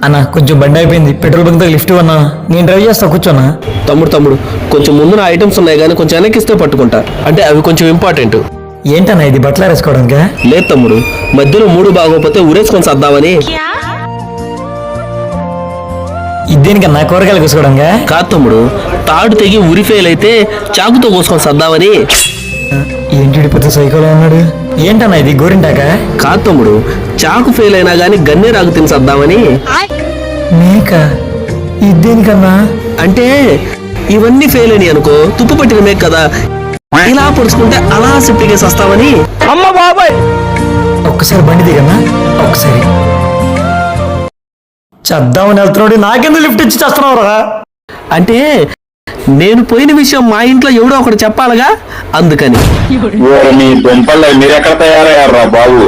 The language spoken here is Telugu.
అన్నా కొంచెం బండి అయిపోయింది, పెట్రోల్ బంక్ దగ్గర లిఫ్ట్ అన్నా, నేను డ్రైవ్ చేస్తా, కూర్చోన్నా. తమ్ముడు కొంచెం ముందున ఐటమ్స్ ఉన్నాయి కానీ కొంచెం వెనక్కిస్తే పట్టుకుంటా, అంటే అవి కొంచెం ఇంపార్టెంట్. ఏంటన్నా ఇది, బట్టలు వేసుకోవడానికి? లేదు తమ్ముడు, మధ్యలో మూడు బాగోపోతే ఉరేసుకొని సర్దామని. ఇదేనికన్నా కూరగాయలు కోసుకోవడానికి? కాదు తమ్ముడు, తాడు తెగి ఉరి ఫెయిల్ అయితే చాకుతో కోసుకొని సర్దామని. ఏంటి పెద్ద సైకోలో ఉన్నాడు? ఏంటన్నా ఇది, గోరింటాక? కాదు తమ్ముడు, చాకు ఫెయిల్ అయినా గానీ గన్నేరాకు తిని సర్దామని. మేక? ఇదేనికన్నా? అంటే ఇవన్నీ ఫెయిల్ అయినాయి అనుకో, తుప్పు పట్టిన మేక కదా, ఇలా పొడుచుకుంటే అలా సెప్టికేసి వస్తామని. అమ్మ బాబాయ్, ఒక్కసారి బండి దిగన్నా, ఒక్కసారి చేద్దామని వెళ్తున్నాడు, నాకెందుకు లిఫ్ట్ ఇచ్చి చేస్తున్నావురా? అంటే నేను పోయిన విషయం మా ఇంట్లో ఎవడో ఒకటి చెప్పాలిగా, అందుకని. మీ దుంపల్లో మీరెక్కడ తయారయ్యారా బాబు?